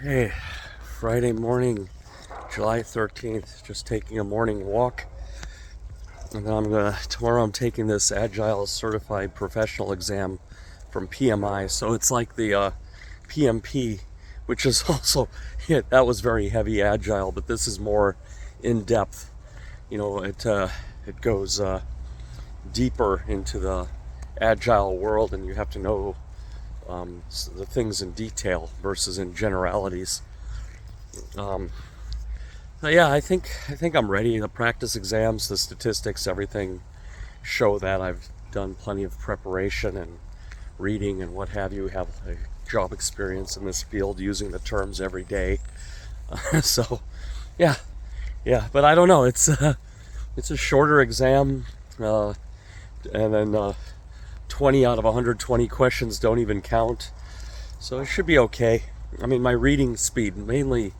Hey, Friday morning, July 13th, just taking a morning walk. And then tomorrow I'm taking this Agile Certified Professional exam from PMI. So it's like the PMP, which is also, yeah, that was very heavy Agile, but this is more in depth. It goes deeper into the Agile world, and you have to know the things in detail versus in generalities. Yeah, I think I'm ready. The practice exams, the statistics, everything show that I've done plenty of preparation and reading and what have you. Have a job experience in this field using the terms every day. So, yeah, yeah. But I don't know. It's a shorter exam, and then 20 out of 120 questions don't even count. So it should be okay. I mean, my reading speed mainly.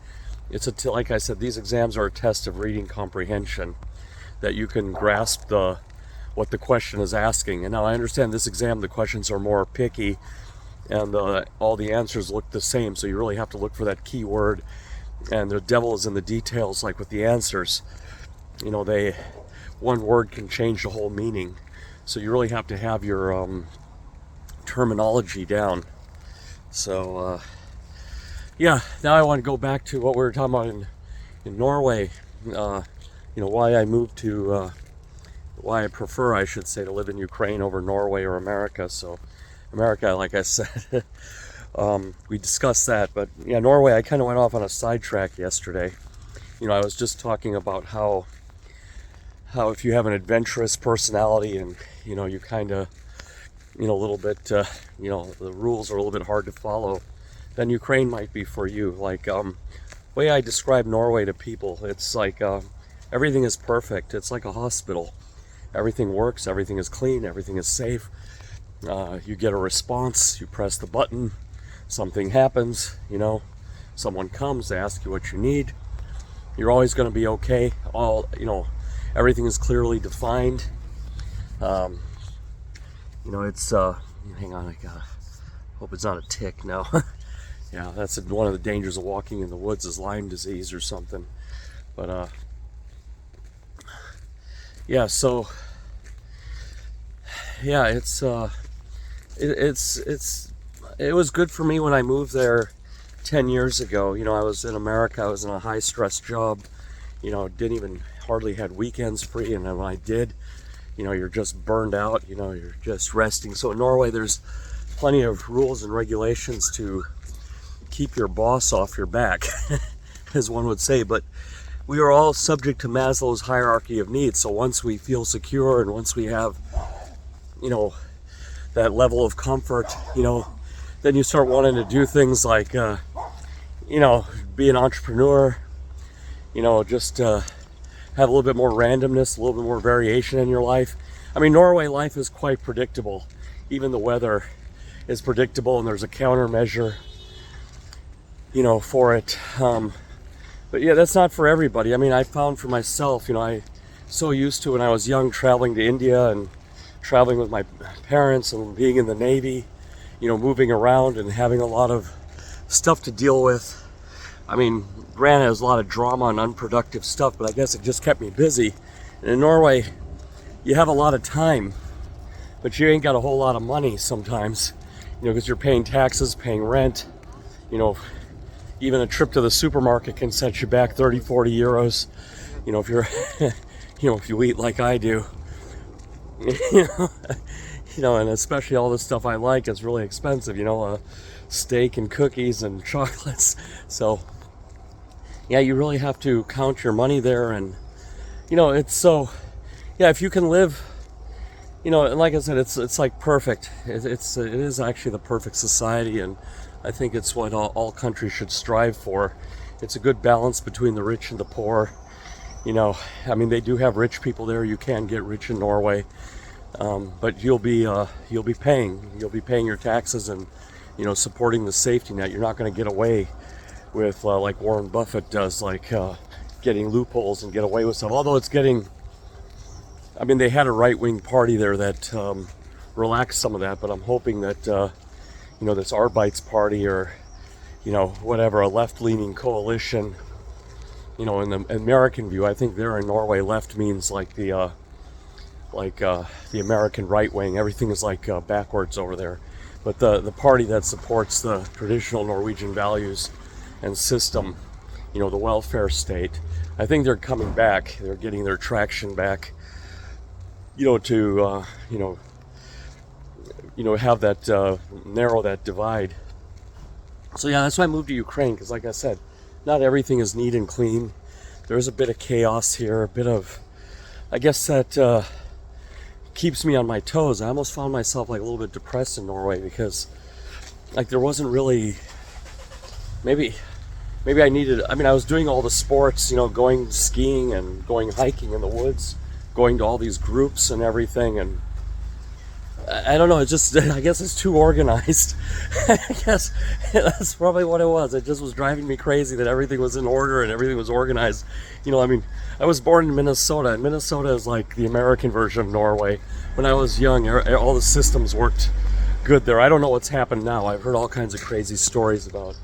Like I said, these exams are a test of reading comprehension, that you can grasp what the question is asking. And now I understand this exam, the questions are more picky, and all the answers look the same. So you really have to look for that key word, and the devil is in the details. Like with the answers, one word can change the whole meaning. So you really have to have your terminology down. So. Yeah, now I want to go back to what we were talking about in Norway. Why I moved to, why I prefer, I should say, to live in Ukraine over Norway or America. So, America, like I said, we discussed that. But yeah, Norway, I kind of went off on a sidetrack yesterday. I was just talking about how if you have an adventurous personality and you kind of a little bit the rules are a little bit hard to follow, then Ukraine might be for you. Like, way I describe Norway to people, it's like everything is perfect. It's like a hospital. Everything works, everything is clean, everything is safe. You get a response, you press the button, something happens, someone comes, they ask you what you need. You're always going to be okay. Everything is clearly defined. It's, hang on, hope it's not a tick now. Yeah, that's one of the dangers of walking in the woods is Lyme disease or something. But yeah, so yeah, it was good for me when I moved there 10 years ago. I was in America. I was in a high stress job. Didn't even hardly had weekends free, and then when I did, you're just burned out. You're just resting. So in Norway, there's plenty of rules and regulations to keep your boss off your back, as one would say. But we are all subject to Maslow's hierarchy of needs. So once we feel secure and once we have, that level of comfort, then you start wanting to do things like, be an entrepreneur, just have a little bit more randomness, a little bit more variation in your life. I mean, Norway life is quite predictable. Even the weather is predictable, and there's a countermeasure for it. But yeah, that's not for everybody. I mean, I found for myself, I so used to when I was young traveling to India and traveling with my parents and being in the Navy, moving around and having a lot of stuff to deal with. I mean, granted, there's a lot of drama and unproductive stuff, but I guess it just kept me busy. And in Norway, you have a lot of time, but you ain't got a whole lot of money sometimes, because you're paying taxes, paying rent, even a trip to the supermarket can set you back 30, 40 euros, if you're, if you eat like I do, and especially all the stuff I like is really expensive, steak and cookies and chocolates. So, yeah, you really have to count your money there. And, it's so, yeah, if you can live, and like I said, it's like perfect. It is actually the perfect society, and I think it's what all countries should strive for. It's a good balance between the rich and the poor. I mean, they do have rich people there. You can get rich in Norway, but you'll be paying your taxes and supporting the safety net. You're not going to get away with like Warren Buffett does, like getting loopholes and get away with stuff. Although it's getting, I mean, they had a right-wing party there that relaxed some of that, but I'm hoping that this Arbeits party or whatever, a left-leaning coalition. In the American view, I think there in Norway, left means like the American right wing. Everything is like backwards over there. But the party that supports the traditional Norwegian values and system, the welfare state, I think they're coming back. They're getting their traction back. To have that narrow that divide. So yeah, that's why I moved to Ukraine, because like I said, not everything is neat and clean. There's a bit of chaos here, a bit of, I guess that keeps me on my toes. I almost found myself like a little bit depressed in Norway, because like there wasn't really, maybe I needed, I was doing all the sports, going skiing and going hiking in the woods, going to all these groups and everything, and I don't know, I guess it's too organized. I guess that's probably what it was. It just was driving me crazy that everything was in order and everything was organized. I was born in Minnesota, and Minnesota is like the American version of Norway. When I was young, all the systems worked good there. I don't know what's happened now. I've heard all kinds of crazy stories about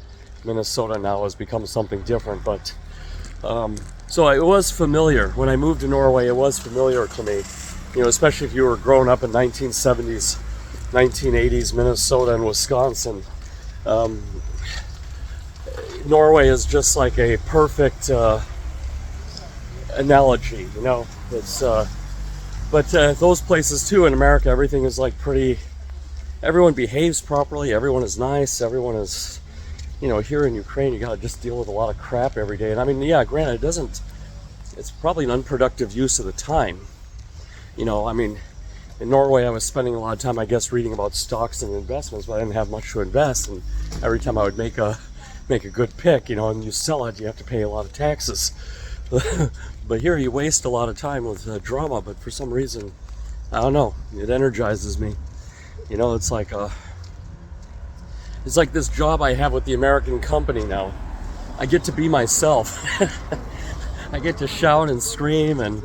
Minnesota now has become something different, but so it was familiar. When I moved to Norway, it was familiar to me. Especially if you were growing up in 1970s, 1980s, Minnesota and Wisconsin. Norway is just like a perfect analogy, It's, but those places too in America, everything is like everyone behaves properly, everyone is nice, everyone is, here in Ukraine, you gotta just deal with a lot of crap every day. And yeah, granted, it's probably an unproductive use of the time. In Norway, I was spending a lot of time, I guess, reading about stocks and investments, but I didn't have much to invest. And every time I would make a good pick, and you sell it, you have to pay a lot of taxes. But here, you waste a lot of time with drama. But for some reason, I don't know, it energizes me. It's like this job I have with the American company now. I get to be myself. I get to shout and scream and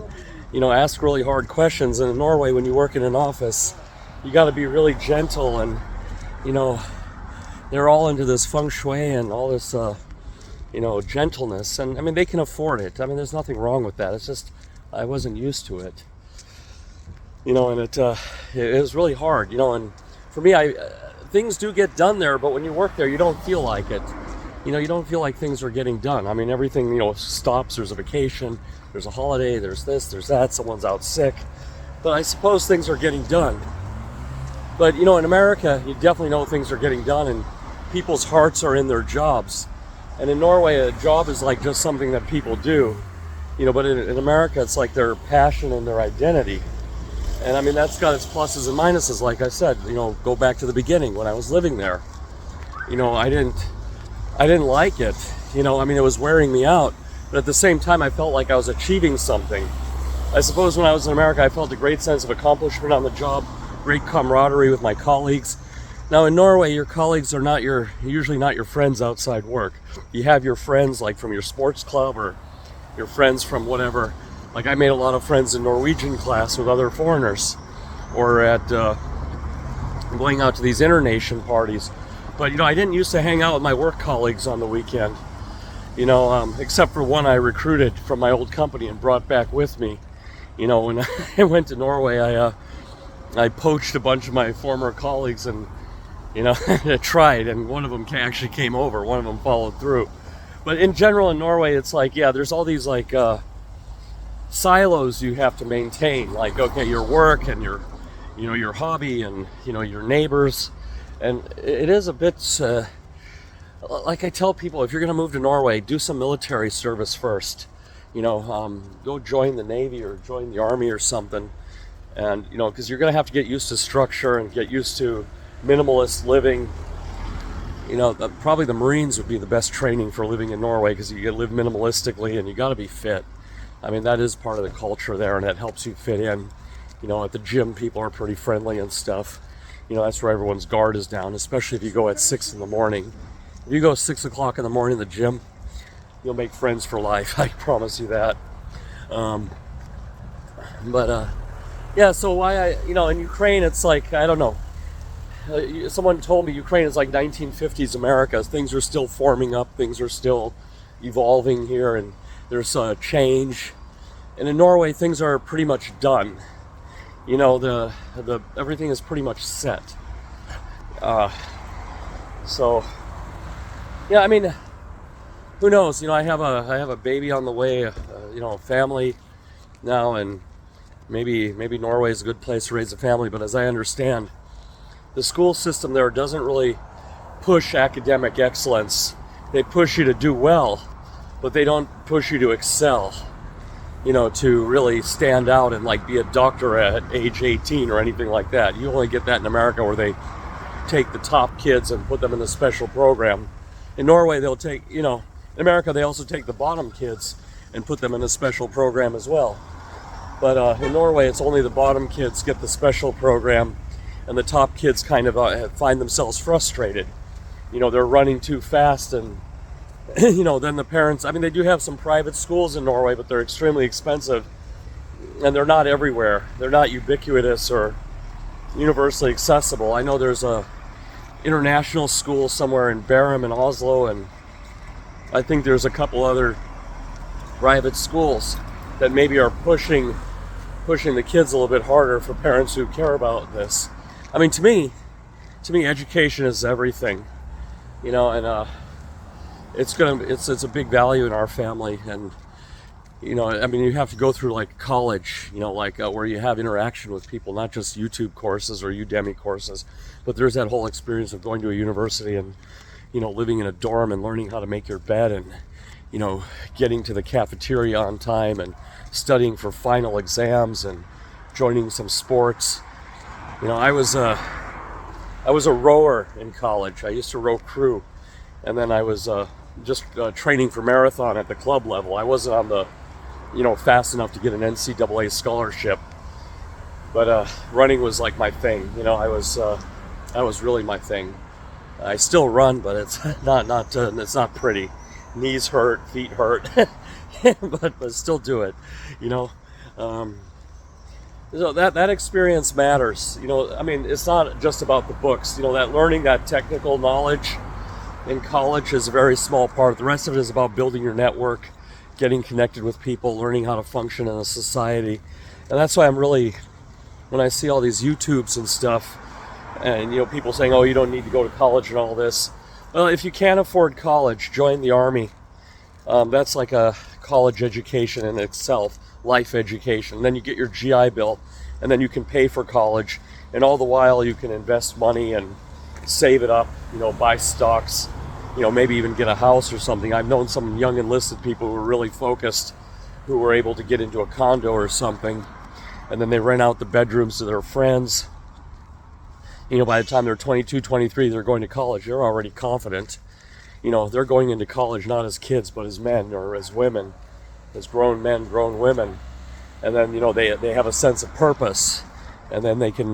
ask really hard questions. And in Norway, when you work in an office, you got to be really gentle, and they're all into this feng shui and all this gentleness, and they can afford it. There's nothing wrong with that. It's just I wasn't used to it, and it was really hard, and for me, things do get done there, but when you work there, you don't feel like it. You don't feel like things are getting done. Everything, stops. There's a vacation, there's a holiday, there's this, there's that, someone's out sick. But I suppose things are getting done. But, in America, you definitely know things are getting done, and people's hearts are in their jobs. And in Norway, a job is like just something that people do. But in America, it's like their passion and their identity. And that's got its pluses and minuses, like I said. Go back to the beginning when I was living there. I didn't like it. It was wearing me out. But at the same time, I felt like I was achieving something. I suppose when I was in America, I felt a great sense of accomplishment on the job, great camaraderie with my colleagues. Now in Norway, your colleagues are usually not your friends outside work. You have your friends like from your sports club, or your friends from whatever. Like I made a lot of friends in Norwegian class with other foreigners, or at going out to these internation parties. But I didn't used to hang out with my work colleagues on the weekend. Except for one I recruited from my old company and brought back with me. When I went to Norway, I poached a bunch of my former colleagues, and I tried, and one of them actually came over. One of them followed through. But in general in Norway, it's like, yeah, there's all these like silos you have to maintain. Like, okay, your work and your hobby and your neighbors, and it is a bit. Like I tell people, if you're going to move to Norway, do some military service first. Go join the Navy or join the Army or something. And, because you're going to have to get used to structure and get used to minimalist living. Probably the Marines would be the best training for living in Norway, because you get to live minimalistically and you got to be fit. That is part of the culture there, and that helps you fit in. At the gym, people are pretty friendly and stuff. That's where everyone's guard is down, especially if you go at 6 in the morning. If you go 6 o'clock in the morning in the gym, you'll make friends for life. I promise you that. Yeah, so why in Ukraine, it's like, I don't know. someone told me Ukraine is like 1950s America. Things are still forming up, things are still evolving here, and there's a change. And in Norway, things are pretty much done. You know, the everything is pretty much set. So, yeah, I mean, who knows? You know, I have a baby on the way. You know, a family now, and maybe Norway is a good place to raise a family. But as I understand, the school system there doesn't really push academic excellence. They push you to do well, but they don't push you to excel. You know, to really stand out and like be a doctor at age 18 or anything like that. You only get that in America, where they take the top kids and put them in a special program. In Norway, they'll take, you know, in America, they also take the bottom kids and put them in a special program as well. But in Norway, it's only the bottom kids get the special program, and the top kids kind of find themselves frustrated. You know, they're running too fast, and you know, then the parents, I mean, they do have some private schools in Norway, but they're extremely expensive, and they're not everywhere. They're not ubiquitous or universally accessible. I know there's a international school somewhere in Bærum and Oslo, and I think there's a couple other private schools that maybe are pushing the kids a little bit harder for parents who care about this. I mean, to me, education is everything, you know, and it's a big value in our family. And you know, I mean, you have to go through like college, you know, like where you have interaction with people, not just YouTube courses or Udemy courses, but there's that whole experience of going to a university and, you know, living in a dorm and learning how to make your bed, and, you know, getting to the cafeteria on time, and studying for final exams, and joining some sports. You know, I was a rower in college. I used to row crew, and then I was just training for marathon at the club level. I wasn't on the, you know, fast enough to get an NCAA scholarship, but running was like my thing. You know, that was really my thing. I still run, but it's it's not pretty. Knees hurt, feet hurt, but still do it. You know, so that experience matters. You know, I mean, it's not just about the books. You know, that learning that technical knowledge in college is a very small part. The rest of it is about building your network, getting connected with people, learning how to function in a society. And that's why I'm really, when I see all these YouTubes and stuff, and, you know, people saying, oh, you don't need to go to college and all this. Well, if you can't afford college, join the Army. That's like a college education in itself, life education. And then you get your GI Bill, and then you can pay for college. And all the while you can invest money and save it up, you know, buy stocks, you know, maybe even get a house or something. I've known some young enlisted people who were really focused, who were able to get into a condo or something, and then they rent out the bedrooms to their friends. You know, by the time they're 22, 23, they're going to college. They're already confident. You know, they're going into college not as kids, but as men or as women, as grown men, grown women. And then, you know, they have a sense of purpose, and then they can,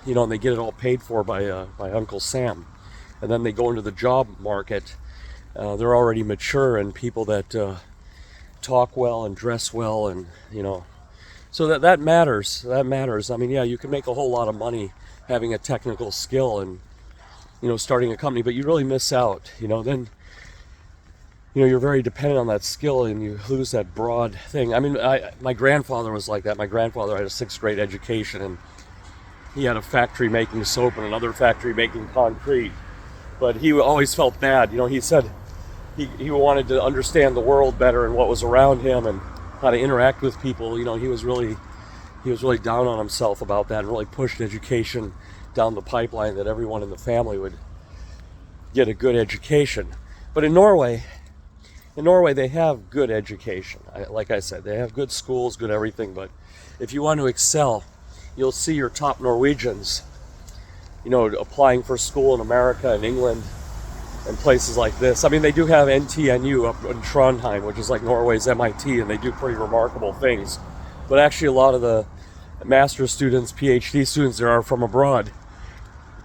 you know, and they get it all paid for by Uncle Sam. And then they go into the job market. They're already mature and people that talk well and dress well, and, you know, so that matters. That matters. I mean, yeah, you can make a whole lot of money having a technical skill and, you know, starting a company, but you really miss out. You know, then, you know, you're very dependent on that skill, and you lose that broad thing. I mean, my grandfather was like that. My grandfather had a 6th grade education, and he had a factory making soap and another factory making concrete. But he always felt bad. You know, he said he wanted to understand the world better and what was around him and how to interact with people. You know, he was really down on himself about that, and really pushed education down the pipeline, that everyone in the family would get a good education. But in Norway they have good education. Like I said, they have good schools, good everything. But if you want to excel, you'll see your top Norwegians, you know, applying for school in America and England and places like this. I mean, they do have NTNU up in Trondheim, which is like Norway's MIT, and they do pretty remarkable things. But actually, a lot of the master's students, PhD students there are from abroad.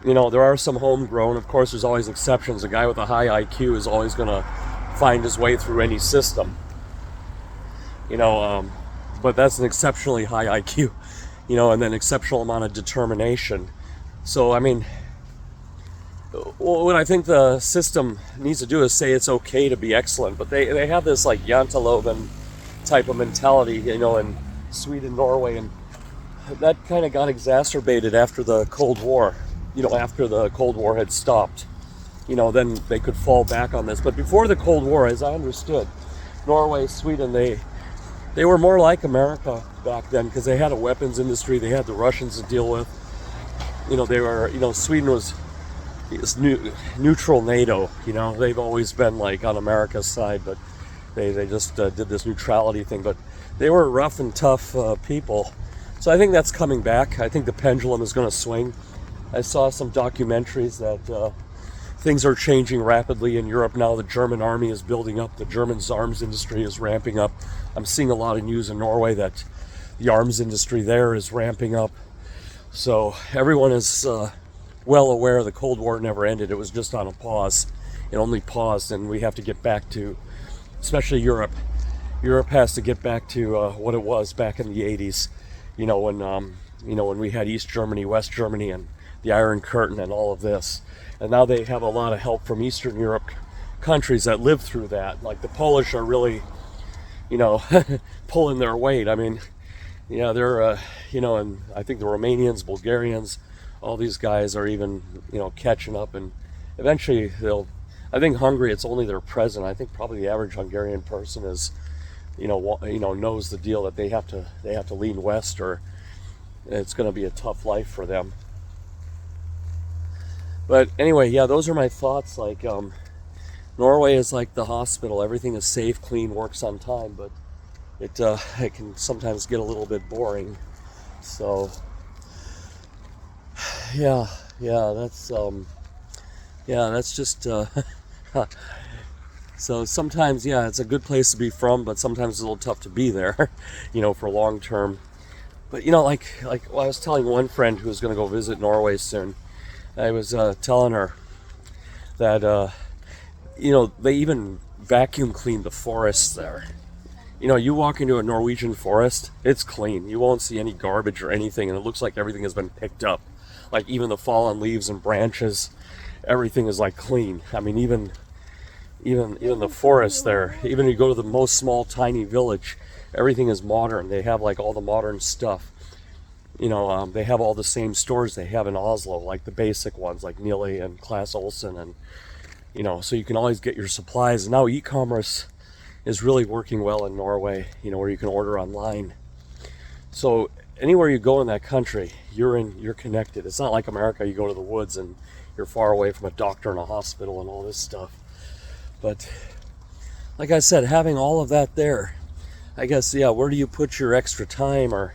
You know, there are some homegrown. Of course, there's always exceptions. A guy with a high IQ is always going to find his way through any system. You know, but that's an exceptionally high IQ, you know, and then exceptional amount of determination. So, I mean, Well, what I think the system needs to do is say it's okay to be excellent, but they have this like Janteloven type of mentality, in Sweden, Norway, and that kind of got exacerbated after the Cold War. After the Cold War had stopped, then they could fall back on this. But before the Cold War, as I understood, Norway, Sweden, they were more like America back then because they had a weapons industry. They had the Russians to deal with. They were, Sweden was neutral NATO. They've always been like on America's side, but they just did this neutrality thing. But they were rough and tough people. So I think that's coming back. I think the pendulum is going to swing. I saw some documentaries that things are changing rapidly in Europe now. The German army is building up. The German arms industry is ramping up. I'm seeing a lot of news in Norway that the arms industry there is ramping up. So everyone is well aware the Cold War never ended. It was just on a pause. It only paused, and we have to get back to, especially Europe. Europe has to get back to what it was back in the 80s. When we had East Germany, West Germany, and the Iron Curtain and all of this. And now they have a lot of help from Eastern Europe countries that lived through that. Like the Polish are really, pulling their weight. I mean, they're, and I think the Romanians, Bulgarians, all these guys are even, catching up. And eventually I think Hungary, it's only their president. I think probably the average Hungarian person is, knows the deal that they have to lean west, or it's going to be a tough life for them. But anyway, yeah, those are my thoughts. Like, Norway is like the hospital. Everything is safe, clean, works on time, but it can sometimes get a little bit boring. So, that's just, so sometimes, it's a good place to be from, but sometimes it's a little tough to be there, for long term. But, like I was telling one friend who was going to go visit Norway soon, I was telling her that, they even vacuum clean the forests there. You walk into a Norwegian forest, it's clean. You won't see any garbage or anything, and it looks like everything has been picked up. Like even the fallen leaves and branches, everything is like clean. I mean, even the forest there, even if you go to the most small, tiny village, everything is modern. They have like all the modern stuff. They have all the same stores they have in Oslo, like the basic ones, like Nili and Claes Olsen, and so you can always get your supplies. And now e-commerce is really working well in Norway, where you can order online. So anywhere you go in that country, you're connected. It's not like America. You go to the woods and you're far away from a doctor and a hospital and all this stuff. But like I said, having all of that there, I guess, where do you put your extra time or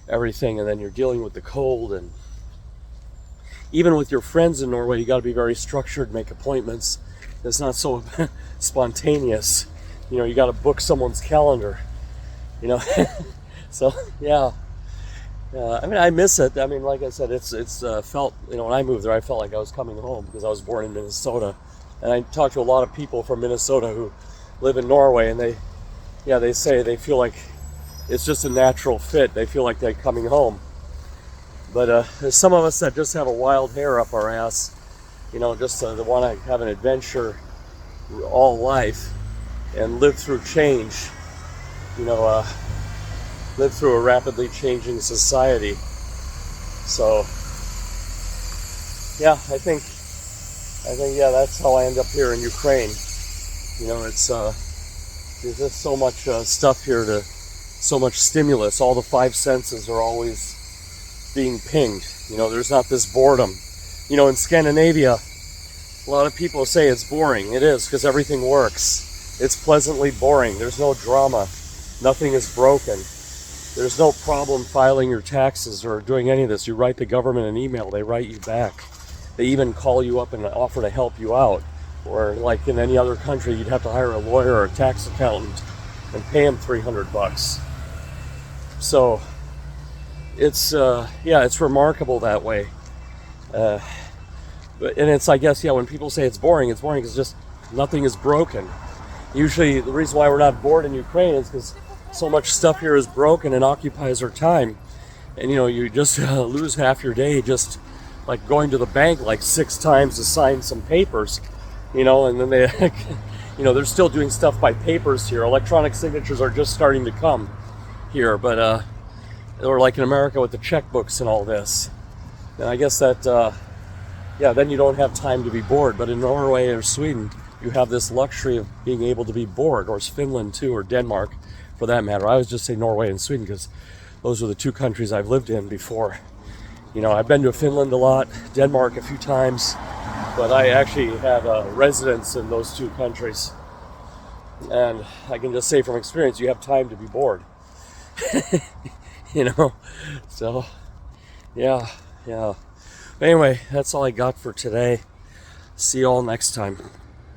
everything? And then you're dealing with the cold, and even with your friends in Norway, you got to be very structured, make appointments. It's not so spontaneous. You got to book someone's calendar. So I mean, I miss it. I mean, like I said, it's felt, when I moved there, I felt like I was coming home because I was born in Minnesota, and I talked to a lot of people from Minnesota who live in Norway, and they say they feel like it's just a natural fit. They feel like they're coming home. But there's some of us that just have a wild hair up our ass, just to want to have an adventure all life and live through change, live through a rapidly changing society. So, I think that's how I end up here in Ukraine. It's there's just so much stuff here, so much stimulus. All the five senses are always being pinged. There's not this boredom. In Scandinavia, a lot of people say it's boring. It is, because everything works. It's pleasantly boring. There's no drama. Nothing is broken. There's no problem filing your taxes or doing any of this. You write the government an email, they write you back. They even call you up and offer to help you out. Or like in any other country, you'd have to hire a lawyer or a tax accountant and pay him $300. So it's it's remarkable that way. And it's, I guess, when people say it's boring because just nothing is broken. Usually the reason why we're not bored in Ukraine is because so much stuff here is broken and occupies our time. And you just lose half your day just like going to the bank like 6 times to sign some papers, you know, and then they, you know, they're still doing stuff by papers here. Electronic signatures are just starting to come here, but or like in America with the checkbooks and all this. And I guess that, yeah, then you don't have time to be bored. But in Norway or Sweden, you have this luxury of being able to be bored, or Finland too, or Denmark for that matter. I always just say Norway and Sweden because those are the 2 countries I've lived in before. You know, I've been to Finland a lot, Denmark a few times, but I actually have a residence in those 2 countries. And I can just say from experience, you have time to be bored. You know, so yeah. But anyway, that's all I got for today. See you all next time.